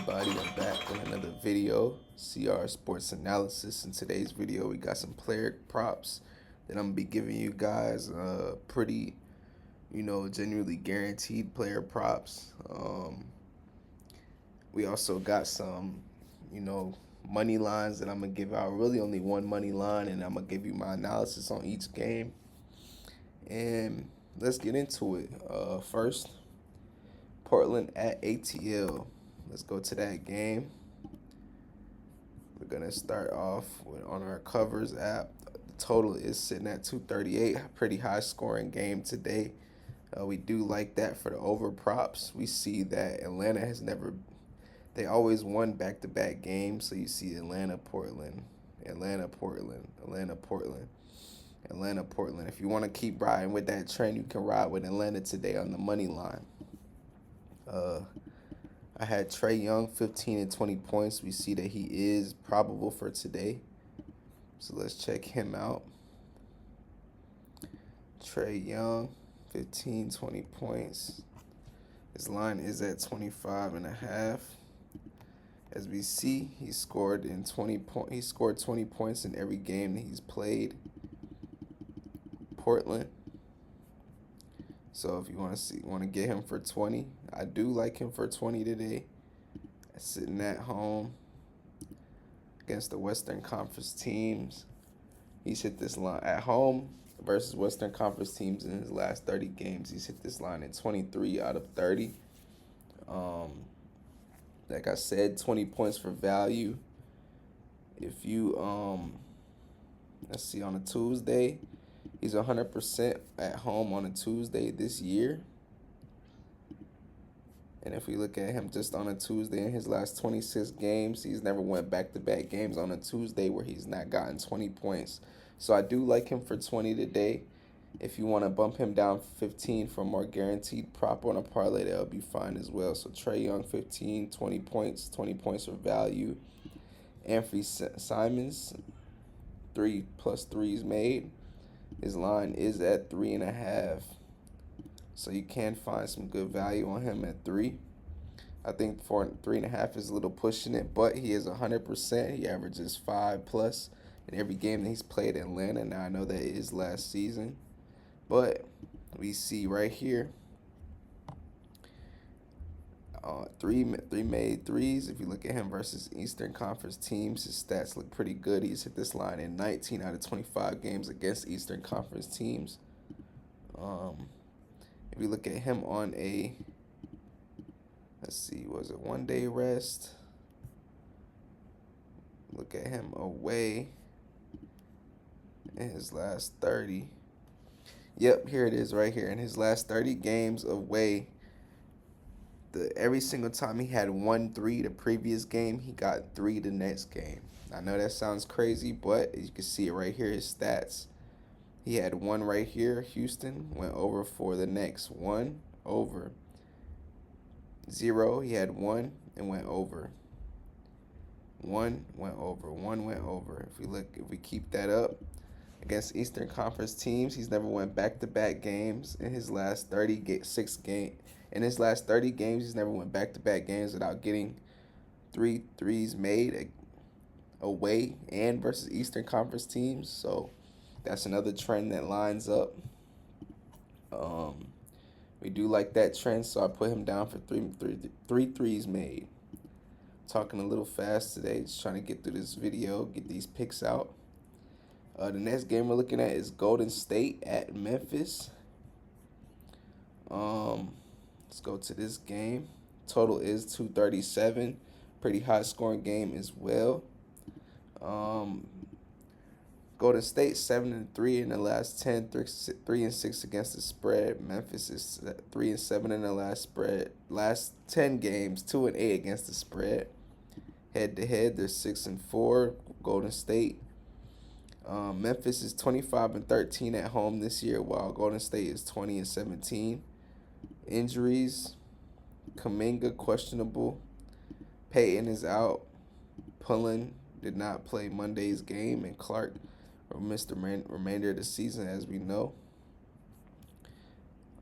everybody, I'm back with another video, CR Sports Analysis. In today's video, we got some player props that I'm gonna be giving you guys. Pretty, genuinely guaranteed player props. We also got some, money lines that I'm gonna give out. Really, only one money line, and I'm gonna give you my analysis on each game. And let's get into it. First, Portland at ATL. Let's go to that game. We're gonna start off on our covers app. The total is sitting at 238. Pretty high scoring game today. We do like that for the over props. We see that Atlanta has never. They always won back-to-back games. So you see Atlanta, Portland, Atlanta, Portland, Atlanta, Portland, Atlanta, Portland. If you want to keep riding with that trend, you can ride with Atlanta today on the money line. I had Trae Young, 15 and 20 points. We see that he is probable for today. So let's check him out. Trae Young, 15, 20 points. His line is at 25 and a half. As we see, he scored 20 points in every game that he's played. Portland. So if you want to get him for 20, I do like him for 20 today. Sitting at home against the Western Conference teams. He's hit this line at home versus Western Conference teams in his last 30 games. He's hit this line in 23 out of 30. Like I said, 20 points for value. If you let's see, on a Tuesday, he's 100% at home on a Tuesday this year. And if we look at him just on a Tuesday in his last 26 games, he's never went back-to-back games on a Tuesday where he's not gotten 20 points. So I do like him for 20 today. If you want to bump him down 15 for a more guaranteed prop on a parlay, that'll be fine as well. So Trae Young, 15, 20 points for value. Anthony Simmons, 3 plus 3s made. His line is at 3.5. So you can find some good value on him at 3. I think for 3.5 is a little pushing it, but he is 100%. He averages 5 plus in every game that he's played in Atlanta. Now I know that is last season, but we see right here, three made threes. If you look at him versus Eastern Conference teams, his stats look pretty good. He's hit this line in 19 out of 25 games against Eastern Conference teams. If we look at him on a, let's see, was it 1 day rest? Look at him away in his last 30. Yep, here it is right here. In his last 30 games away, every single time he had 1 3 the previous game, he got 3 the next game. I know that sounds crazy, but as you can see it right here, his stats. He had 1 right here. Houston went over for the next 1 over. 0. He had 1 and went over. 1 went over. 1 went over. If we keep that up against Eastern Conference teams, he's never went back-to-back games in his last 36 games. In his last 30 games, he's never went back-to-back games without getting 3 threes made away and versus Eastern Conference teams. So that's another trend that lines up. We do like that trend, so I put him down for three threes made. Talking a little fast today, just trying to get through this video, get these picks out. The next game we're looking at is Golden State at Memphis. Let's go to this game. Total is 237. Pretty high scoring game as well. Golden State 7-3 in the last 10, 3-6 against the spread. Memphis is 3-7 in the last 10 games, 2-8 against the spread. Head to head, they're 6-4. Golden State. Memphis is 25-13 at home this year, while Golden State is 20-17. Injuries: Kuminga questionable. Payton is out. Pullen did not play Monday's game, and Clark will miss the remainder of the season, as we know.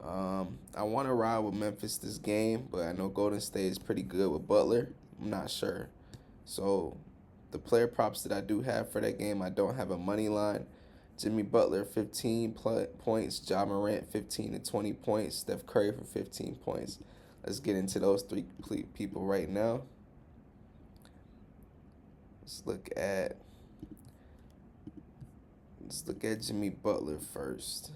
I want to ride with Memphis this game, but I know Golden State is pretty good with Butler. I'm not sure. So the player props that I do have for that game, I don't have a money line. Jimmy Butler 15 points, Ja Morant 15 to 20 points, Steph Curry for 15 points. Let's get into those three people right now. Let's look at Jimmy Butler first.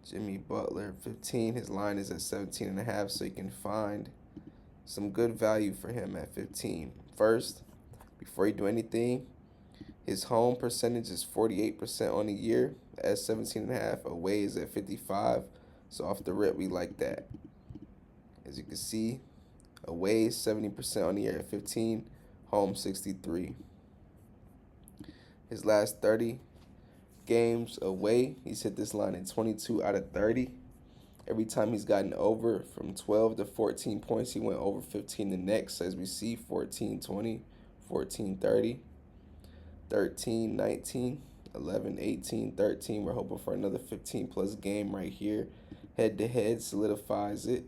Jimmy Butler 15, his line is at 17 and a half, so you can find some good value for him at 15. First, before you do anything, his home percentage is 48% on the year at 17 and a half. Away is at 55. So off the rip, we like that. As you can see, away 70% on the year at 15, home 63. His last 30 games away, he's hit this line in 22 out of 30. Every time he's gotten over from 12 to 14 points, he went over 15 the next. As we see, 14, 20, 14, 30. 13, 19, 11, 18, 13. We're hoping for another 15-plus game right here. Head-to-head solidifies it.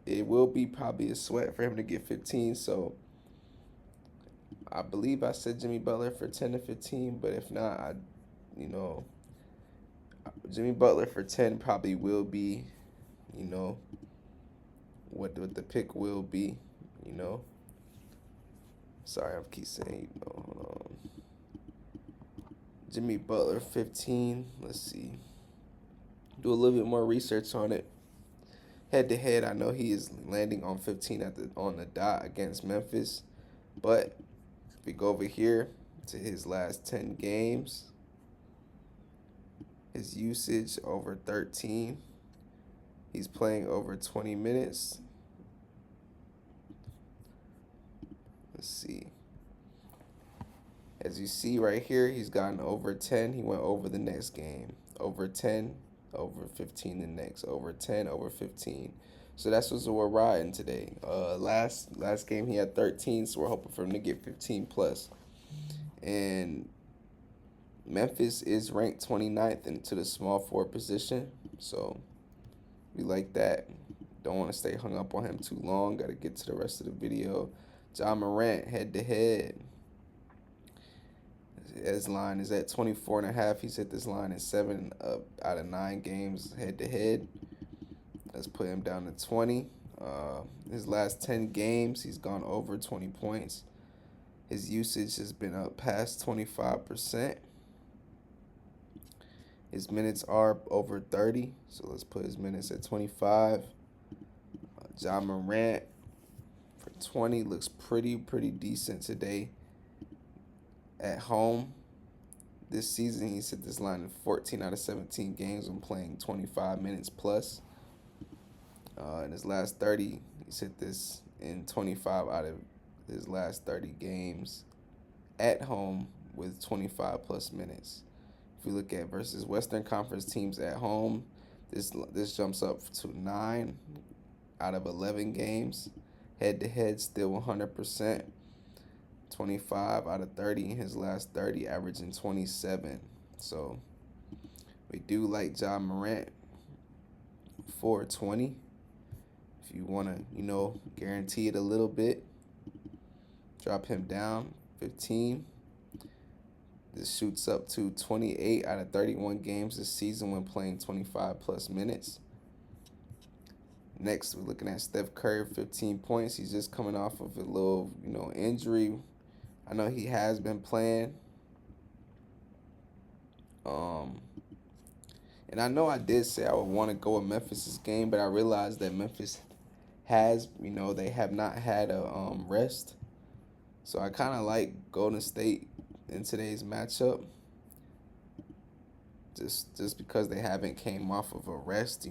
It will be probably a sweat for him to get 15, so I believe I said Jimmy Butler for 10 to 15, but if not, Jimmy Butler for 10 probably will be, what the pick will be, Sorry, I keep saying, hold on. Jimmy Butler, 15. Let's see. Do a little bit more research on it. Head to head, I know he is landing on 15 on the dot against Memphis. But if we go over here to his last 10 games, his usage over 13. He's playing over 20 minutes. Let's see. As you see right here, he's gotten over 10. He went over the next game. Over 10, over 15 the next. Over 10, over 15. So that's what we're riding today. Last game he had 13, so we're hoping for him to get 15 plus. And Memphis is ranked 29th into the small forward position. So we like that. Don't want to stay hung up on him too long. Got to get to the rest of the video. Ja Morant head-to-head. His line is at 24 and a half. He's hit this line in 7 out of 9 games head-to-head. Let's put him down to 20. His last 10 games, he's gone over 20 points. His usage has been up past 25%. His minutes are over 30, so let's put his minutes at 25. Ja Morant for 20 looks pretty decent today. At home, this season he's hit this line in 14 out of 17 games when playing 25 minutes plus. In his last 30, he's hit this in 25 out of his last 30 games at home with 25 plus minutes. If we look at versus Western Conference teams at home, this jumps up to 9 out of 11 games. Head-to-head, still 100%. 25 out of 30 in his last 30, averaging 27. So we do like Ja Morant for 20. If you want to, guarantee it a little bit, drop him down 15. This shoots up to 28 out of 31 games this season when playing 25 plus minutes. Next, we're looking at Steph Curry, 15 points. He's just coming off of a little, injury. I know he has been playing. And I know I did say I would want to go with Memphis' game, but I realized that Memphis has, they have not had a rest. So I kind of like Golden State in today's matchup. Just because they haven't came off of a rest,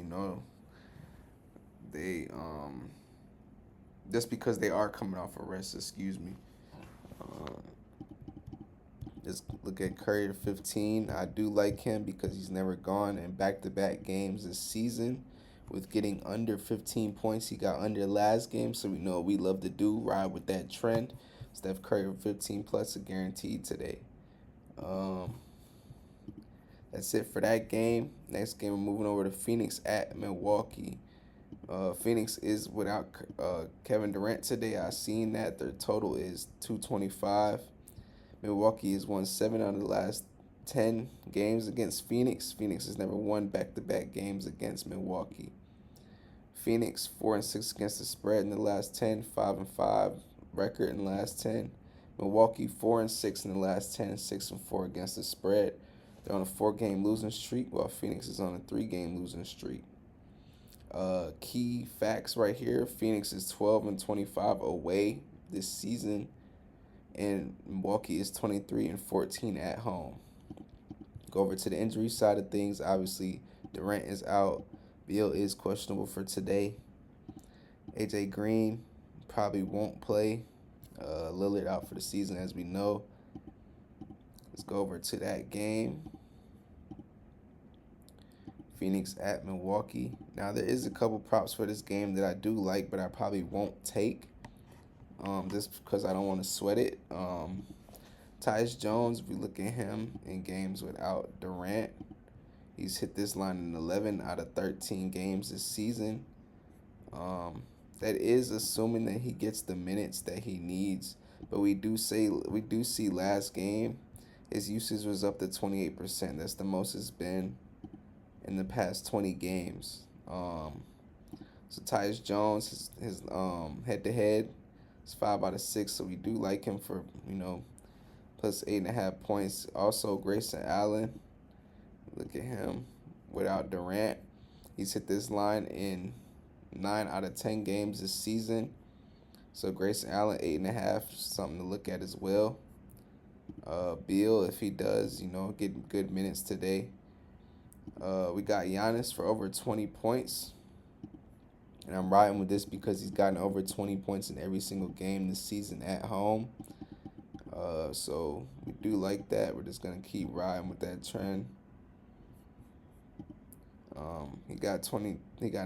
they just because they are coming off a rest, excuse me. Just look at Curry to 15. I do like him because he's never gone in back-to-back games this season with getting under 15 points. He got under last game, so we know what we love to do, ride with that trend. Steph Curry with 15 plus is guaranteed today. That's it for that game. Next game, we're moving over to Phoenix at Milwaukee. Phoenix is without Kevin Durant today. I seen that their total is 225. Milwaukee has won 7 out of the last 10 games against Phoenix. Phoenix has never won back-to-back games against Milwaukee. Phoenix 4-6 against the spread in the last 10, 5-5 record in the last 10. Milwaukee 4-6 in the last 10, 6-4 against the spread. They're on a 4-game losing streak, while Phoenix is on a 3-game losing streak. Key facts right here: Phoenix is 12-25 away this season, and Milwaukee is 23-14 at home. Go over to the injury side of things. Obviously, Durant is out. Beal is questionable for today. AJ Green probably won't play. Lillard out for the season, as we know. Let's go over to that game. Phoenix at Milwaukee. Now, there is a couple props for this game that I do like, but I probably won't take just because I don't want to sweat it. Tyus Jones, if we look at him in games without Durant, he's hit this line in 11 out of 13 games this season. That is assuming that he gets the minutes that he needs. But we do see last game his usage was up to 28%. That's the most it's been in the past 20 games. So Tyus Jones, his head-to-head is 5 out of 6. So we do like him for plus 8.5 points. Also Grayson Allen. Look at him without Durant. He's hit this line in 9 out of 10 games this season. So Grayson Allen 8.5, something to look at as well. Beal, if he does, get good minutes today. We got Giannis for over 20 points. And I'm riding with this because he's gotten over 20 points in every single game this season at home. So we do like that. We're just going to keep riding with that trend. He got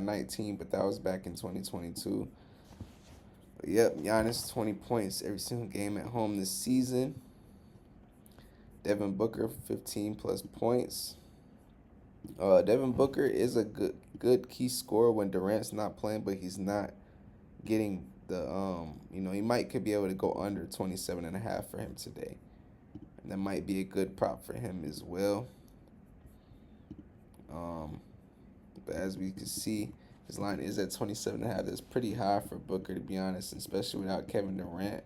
19, but that was back in 2022. But yep, Giannis 20 points every single game at home this season. Devin Booker 15 plus points. Devin Booker is a good key scorer when Durant's not playing, but he's not getting the he could be able to go under 27.5 for him today. And that might be a good prop for him as well. But as we can see, his line is at 27.5. That's pretty high for Booker, to be honest, especially without Kevin Durant.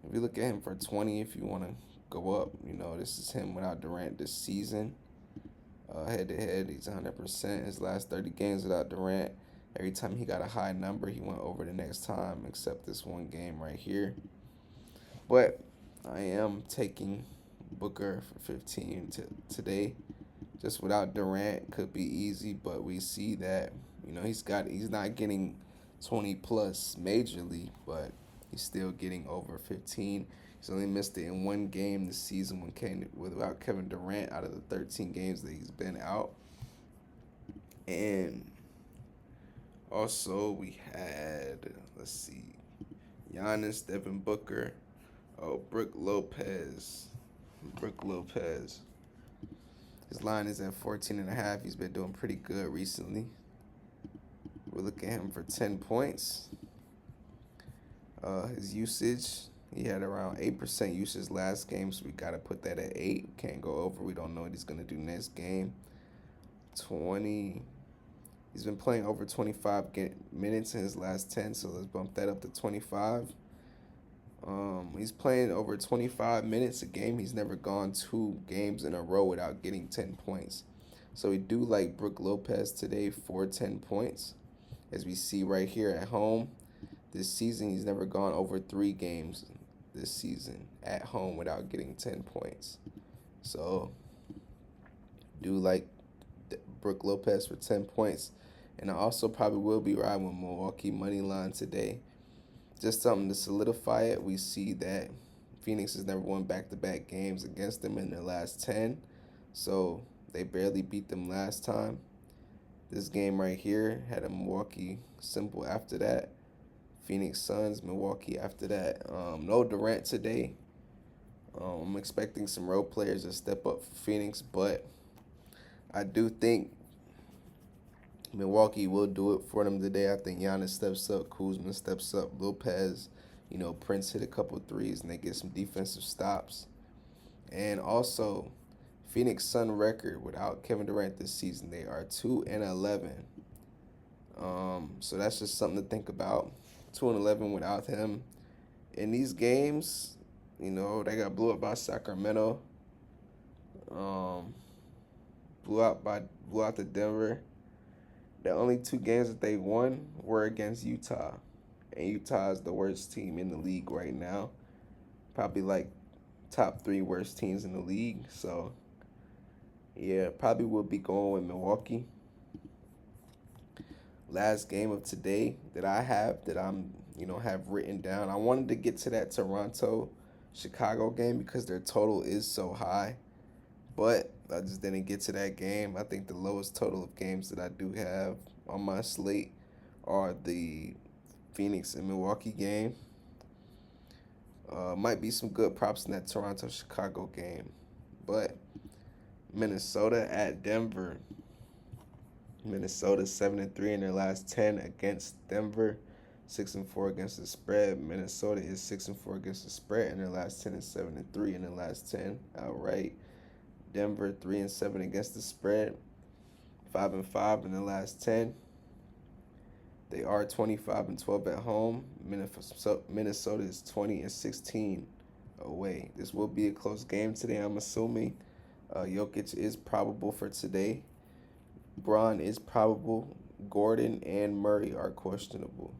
If you look at him for 20, if you want to go up, this is him without Durant this season. Head-to-head, he's 100%. His last 30 games without Durant, every time he got a high number, he went over the next time, except this one game right here. But I am taking Booker for 15 today. Just without Durant, could be easy, but we see that he's not getting 20 plus majorly, but he's still getting over 15. He's only missed it in one game this season without Kevin Durant out of the 13 games that he's been out. And also we had, Giannis, Devin Booker, Brook Lopez. His line is at 14.5. He's been doing pretty good recently. We're looking at him for 10 points. His usage, he had around 8% usage last game, so we got to put that at 8. Can't go over. We don't know what he's going to do next game. 20. He's been playing over 25 minutes in his last 10, so let's bump that up to 25. He's playing over 25 minutes a game. He's never gone 2 games in a row without getting 10 points. So we do like Brook Lopez today for 10 points. As we see right here at home, this season he's never gone over 3 games this season at home without getting 10 points. So do like Brook Lopez for 10 points. And I also probably will be riding with Milwaukee money line today. Just something to solidify it. We see that Phoenix has never won back-to-back games against them in their last 10. So they barely beat them last time. This game right here had a Milwaukee symbol after that. Phoenix Suns, Milwaukee after that. No Durant today. I'm expecting some role players to step up for Phoenix, but I do think Milwaukee will do it for them today. I think Giannis steps up, Kuzma steps up, Lopez, Prince hit a couple threes and they get some defensive stops. And also, Phoenix Sun record without Kevin Durant this season, they are 2-11. So that's just something to think about. 2-11 without him. In these games, they got blew up by Sacramento. Um, blew out the Denver. The only two games that they won were against Utah. And Utah is the worst team in the league right now. Probably like top 3 worst teams in the league. So, yeah, probably will be going with Milwaukee. Last game of today that I have that have written down. I wanted to get to that Toronto Chicago game because their total is so high. But I just didn't get to that game. I think the lowest total of games that I do have on my slate are the Phoenix and Milwaukee game. Might be some good props in that Toronto Chicago game. But Minnesota at Denver. Minnesota 7-3 in their last 10 against Denver. 6-4 against the spread. Minnesota is 6-4 against the spread in their last 10 and 7-3 in their last 10 outright. Denver 3-7 against the spread. 5-5 in the last 10. They are 25-12 at home. Minnesota is 20-16 away. This will be a close game today, I'm assuming. Jokic is probable for today. Braun is probable. Gordon and Murray are questionable.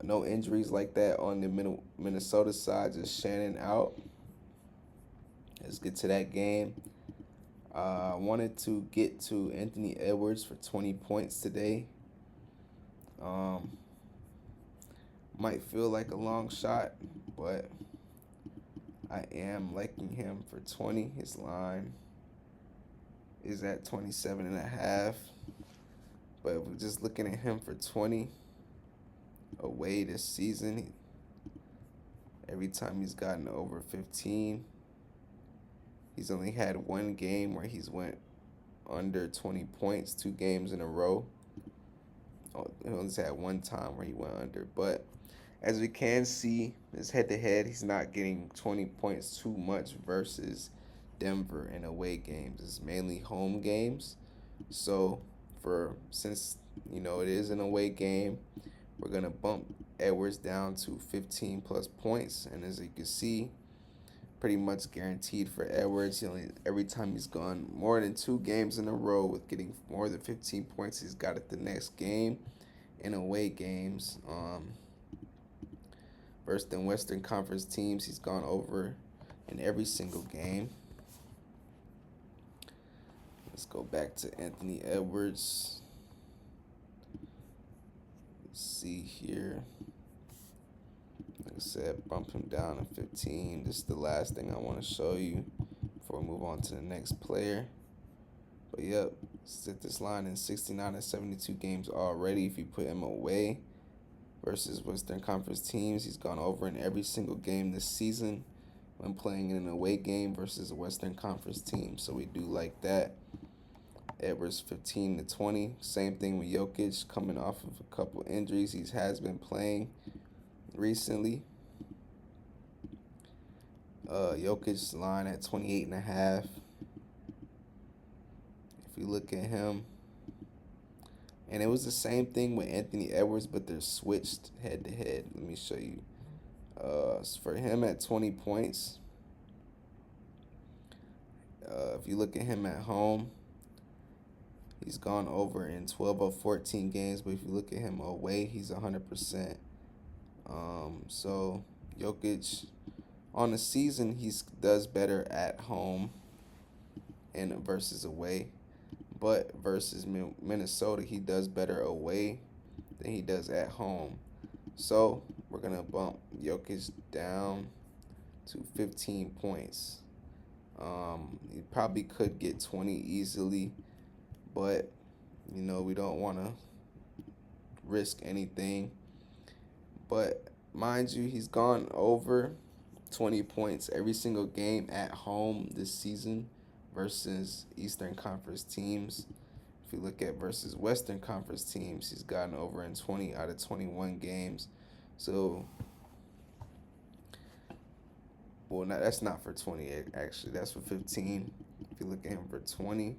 No injuries like that on the Minnesota side. Just Shannon out. Let's get to that game. I wanted to get to Anthony Edwards for 20 points today. Might feel like a long shot, but I am liking him for 20. His line is at 27.5. But if we're just looking at him for 20 away this season, every time he's gotten over 15, he's only had one game where he's went under 20 points, 2 games in a row. He only had one time where he went under. But as we can see, his head-to-head, he's not getting 20 points too much versus Denver in away games. It's mainly home games. So since it is an away game, we're going to bump Edwards down to 15 plus points. And as you can see, pretty much guaranteed for Edwards. Every time he's gone more than 2 games in a row with getting more than 15 points, he's got it the next game in away games. Versus the Western Conference teams, he's gone over in every single game. Let's go back to Anthony Edwards. Let's see here. Like I said, bump him down to 15. This is the last thing I want to show you before we move on to the next player. But yep, set this line in 69 and 72 games already. If you put him away versus Western Conference teams, he's gone over in every single game this season when playing in an away game versus a Western Conference team. So we do like that. Edwards 15-20. Same thing with Jokic, coming off of a couple injuries. He has been playing recently. Jokic's line at 28.5. If you look at him, and it was the same thing with Anthony Edwards, but they're switched head to head. Let me show you. For him at 20 points, if you look at him at home, he's gone over in 12 of 14 games, but if you look at him away, he's 100%. So Jokic on the season, he does better at home and versus away. But versus Minnesota, he does better away than he does at home. So we're going to bump Jokic down to 15 points. He probably could get 20 easily, but, we don't want to risk anything. But mind you, he's gone over 20 points every single game at home this season versus Eastern Conference teams. If you look at versus Western Conference teams, he's gotten over in 20 out of 21 games. So, well, no, that's not for 20, actually. That's for 15. If you look at him for 20,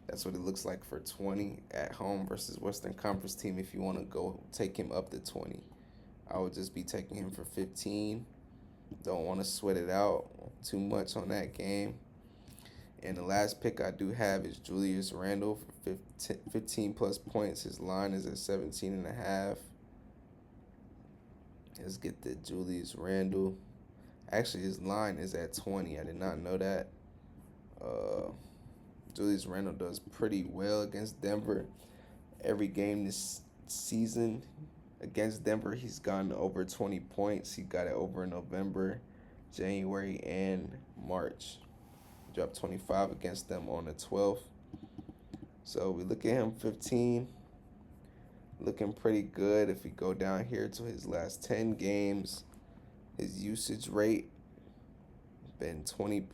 that's what it looks like for 20 at home versus Western Conference team. If you want to go take him up to 20, I would just be taking him for 15. Don't want to sweat it out too much on that game. And the last pick I do have is Julius Randle for 15 plus points. His line is at 17.5. Let's get the Julius Randle. Actually, his line is at 20. I did not know that. Julius Randle does pretty well against Denver. Every game this season against Denver, he's gotten over 20 points. He got it over in November, January, and March. Dropped 25 against them on the 12th. So we look at him 15. Looking pretty good. If we go down here to his last 10 games, his usage rate been 20%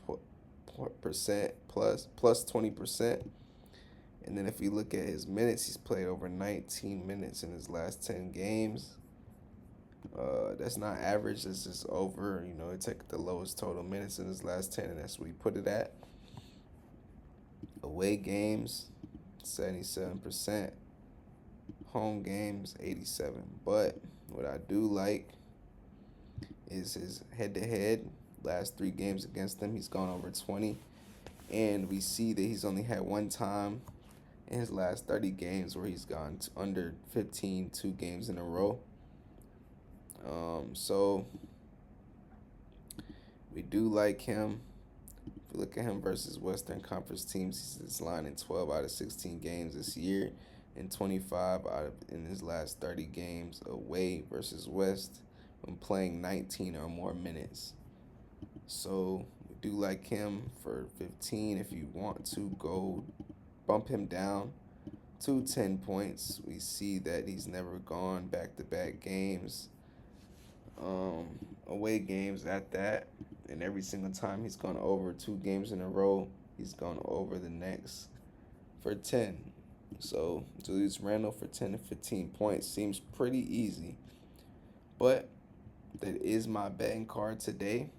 plus 20%. And then if we look at his minutes, he's played over 19 minutes in his last 10 games. That's not average. That's just over. You know, it took the lowest total minutes in his last 10, and that's where we put it at. Away games, 77%. Home games, 87%. But what I do like is his head-to-head. Last 3 games against them, he's gone over 20. And we see that he's only had one time in his last 30 games where he's gone under 15 2 games in a row. So we do like him. If you look at him versus Western Conference teams, he's line in 12 out of 16 games this year and 25 in his last 30 games away versus West when playing 19 or more minutes. So we do like him for 15. If you want to go bump him down to 10 points, we see that he's never gone back-to-back games, away games at that. And every single time he's gone over 2 games in a row, he's gone over the next for 10. So Julius Randle for 10 to 15 points seems pretty easy. But that is my betting card today.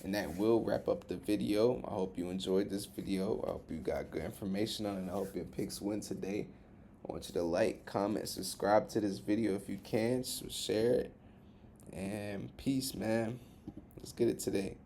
And that will wrap up the video. I hope you enjoyed this video. I hope you got good information on it. And I hope your picks win today. I want you to like, comment, subscribe to this video if you can. So share it. And peace, man. Let's get it today.